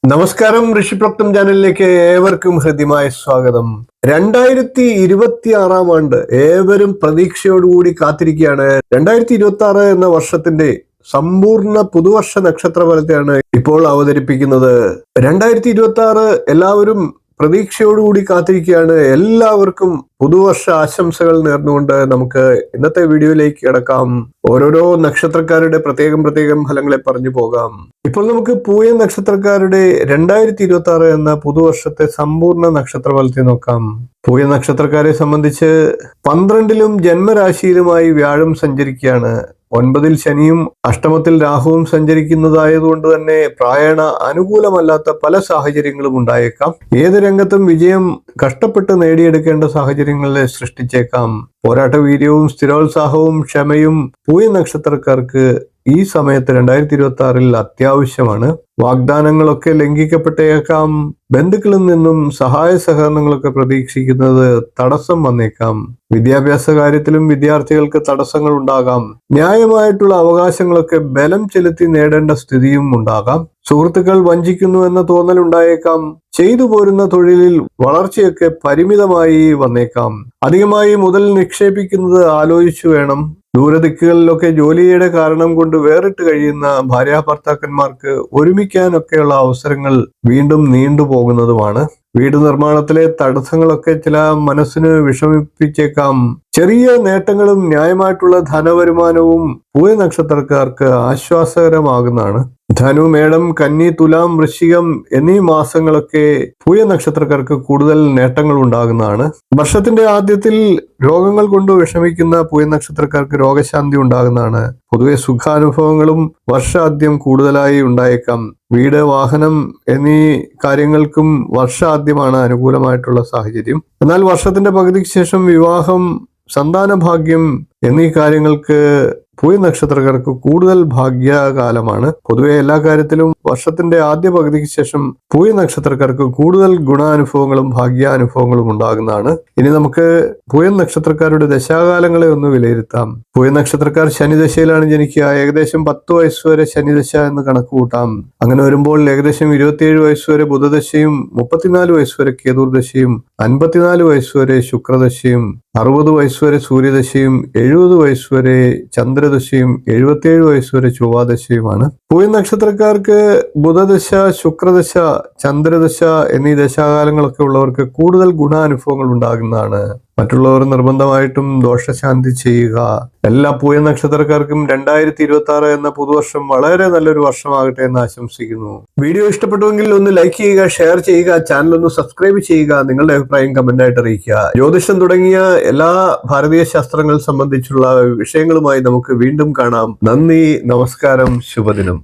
നമസ്കാരം, ഋഷിപ്രോക്തം ചാനലിലേക്ക് ഏവർക്കും ഹൃദ്യമായ സ്വാഗതം. 2026 ആണ്ട് ഏവരും പ്രതീക്ഷയോടുകൂടി കാത്തിരിക്കുകയാണ്. 2026 എന്ന വർഷത്തിന്റെ സമ്പൂർണ്ണ പുതുവർഷ നക്ഷത്രഫലത്തെയാണ് ഇപ്പോൾ അവതരിപ്പിക്കുന്നത്. 2026 എല്ലാവരും പ്രതീക്ഷയോടുകൂടി കാത്തിരിക്കുകയാണ്. എല്ലാവർക്കും പുതുവർഷ ആശംസകൾ നേർന്നുകൊണ്ട് നമുക്ക് ഇന്നത്തെ വീഡിയോയിലേക്ക് കിടക്കാം. ഓരോരോ നക്ഷത്രക്കാരുടെ പ്രത്യേകം ഫലങ്ങളെ പറഞ്ഞു പോകാം. ഇപ്പോൾ നമുക്ക് പൂയം നക്ഷത്രക്കാരുടെ 2026 എന്ന പുതുവർഷത്തെ സമ്പൂർണ്ണ നക്ഷത്രഫലത്തെ നോക്കാം. പൂയ നക്ഷത്രക്കാരെ സംബന്ധിച്ച് 12ലും ജന്മരാശിയിലുമായി വ്യാഴം സഞ്ചരിക്കുകയാണ്. 9ൽ ശനിയും അഷ്ടമത്തിൽ രാഹുവും സഞ്ചരിക്കുന്നതായതുകൊണ്ട് തന്നെ പ്രായണ അനുകൂലമല്ലാത്ത പല സാഹചര്യങ്ങളും ഉണ്ടായേക്കാം. ഏത് രംഗത്തും വിജയം കഷ്ടപ്പെട്ട് നേടിയെടുക്കേണ്ട സാഹചര്യങ്ങളെ സൃഷ്ടിച്ചേക്കാം. പോരാട്ട വീര്യവും സ്ഥിരോത്സാഹവും ക്ഷമയും പൂയ നക്ഷത്രക്കാർക്ക് ഈ സമയത്ത് 2026 അത്യാവശ്യമാണ്. വാഗ്ദാനങ്ങളൊക്കെ ലംഘിക്കപ്പെട്ടേക്കാം. ബന്ധുക്കളിൽ നിന്നും സഹായ സഹകരണങ്ങളൊക്കെ പ്രതീക്ഷിക്കുന്നത് തടസ്സം വന്നേക്കാം. വിദ്യാഭ്യാസ കാര്യത്തിലും വിദ്യാർത്ഥികൾക്ക് തടസ്സങ്ങൾ ഉണ്ടാകാം. ന്യായമായിട്ടുള്ള അവകാശങ്ങളൊക്കെ ബലം ചെലുത്തി നേടേണ്ട സ്ഥിതിയും ഉണ്ടാകാം. സുഹൃത്തുക്കൾ വഞ്ചിക്കുന്നു എന്ന തോന്നൽ ഉണ്ടായേക്കാം. ചെയ്തു പോരുന്ന തൊഴിലിൽ വളർച്ചയൊക്കെ പരിമിതമായി വന്നേക്കാം. അധികമായി മുതൽ നിക്ഷേപിക്കുന്നത് ആലോചിച്ചു വേണം. ദൂരദിക്കുകളിലൊക്കെ ജോലിയുടെ കാരണം കൊണ്ട് വേറിട്ട് കഴിയുന്ന ഭാര്യാഭർത്താക്കന്മാർക്ക് ഒരുമിക്കാനൊക്കെയുള്ള അവസരങ്ങൾ വീണ്ടും നീണ്ടുപോകുന്നതുമാണ്. വീട് നിർമ്മാണത്തിലെ തടസ്സങ്ങളൊക്കെ ചില മനസ്സിന് വിഷമിപ്പിച്ചേക്കാം. ചെറിയ നേട്ടങ്ങളും ന്യായമായിട്ടുള്ള ധനവരുമാനവും പൂയ നക്ഷത്രക്കാർക്ക് ആശ്വാസകരമാകുന്നതാണ്. ധനു, മേടം, കന്നി, തുലാം, വൃശ്ചികം എന്നീ മാസങ്ങളൊക്കെ പൂയ നക്ഷത്രക്കാർക്ക് കൂടുതൽ നേട്ടങ്ങൾ ഉണ്ടാകുന്നതാണ്. വർഷത്തിന്റെ ആദ്യത്തിൽ രോഗങ്ങൾ കൊണ്ട് വിഷമിക്കുന്ന പൂയ നക്ഷത്രക്കാർക്ക് രോഗശാന്തി ഉണ്ടാകുന്നതാണ്. പൊതുവെ സുഖാനുഭവങ്ങളും വർഷാദ്യം കൂടുതലായി ഉണ്ടായേക്കാം. വീട്, വാഹനം എന്നീ കാര്യങ്ങൾക്കും വർഷാദ്യമാണ് അനുകൂലമായിട്ടുള്ള സാഹചര്യം. എന്നാൽ വർഷത്തിന്റെ പകുതിക്ക് ശേഷം വിവാഹം, സന്താനഭാഗ്യം എന്നീ കാര്യങ്ങൾക്ക് പൂയ നക്ഷത്രക്കാർക്ക് കൂടുതൽ ഭാഗ്യകാലമാണ്. പൊതുവെ എല്ലാ കാര്യത്തിലും വർഷത്തിന്റെ ആദ്യ പകുതിക്ക് ശേഷം പൂയ നക്ഷത്രക്കാർക്ക് കൂടുതൽ ഗുണാനുഭവങ്ങളും ഭാഗ്യാനുഭവങ്ങളും ഉണ്ടാകുന്നതാണ്. ഇനി നമുക്ക് പൂയ നക്ഷത്രക്കാരുടെ ദശാകാലങ്ങളെ ഒന്ന് വിലയിരുത്താം. പൂയ നക്ഷത്രക്കാർ ശനിദശയിലാണ് ജനിക്കുക. ഏകദേശം 10 വയസ്സ് വരെ ശനിദശ എന്ന് കണക്ക് കൂട്ടാം. അങ്ങനെ വരുമ്പോൾ ഏകദേശം 27 വയസ്സ് വരെ ബുധദശയും 34 വയസ്സ് വരെ കേതുർദശയും 54 വയസ്സ് വരെ ശുക്രദശയും 60 വയസ്സ് വരെ സൂര്യദശയും 70 വയസ്സ് വരെ ചന്ദ്രദശയും 77 വയസ്സ് വരെ ചൊവ്വാദശയുമാണ്. പൂയ നക്ഷത്രക്കാർക്ക് ബുധദശ, ശുക്രദശ, ചന്ദ്രദശ എന്നീ ദശാകാലങ്ങളൊക്കെ ഉള്ളവർക്ക് കൂടുതൽ ഗുണാനുഭവങ്ങൾ ഉണ്ടാകുന്നതാണ്. മറ്റുള്ളവർ നിർബന്ധമായിട്ടും ദോഷശാന്തി ചെയ്യുക. എല്ലാ പൂയ നക്ഷത്രക്കാർക്കും 2026 എന്ന പുതുവർഷം വളരെ നല്ലൊരു വർഷമാകട്ടെ എന്ന് ആശംസിക്കുന്നു. വീഡിയോ ഇഷ്ടപ്പെട്ടുവെങ്കിൽ ഒന്ന് ലൈക്ക് ചെയ്യുക, ഷെയർ ചെയ്യുക, ചാനൽ ഒന്ന് സബ്സ്ക്രൈബ് ചെയ്യുക, നിങ്ങളുടെ അഭിപ്രായം കമന്റായിട്ട് അറിയിക്കുക. ജ്യോതിഷം തുടങ്ങിയ എല്ലാ ഭാരതീയ ശാസ്ത്രങ്ങൾ സംബന്ധിച്ചുള്ള വിഷയങ്ങളുമായി നമുക്ക് വീണ്ടും കാണാം. നന്ദി, നമസ്കാരം, ശുഭദിനം.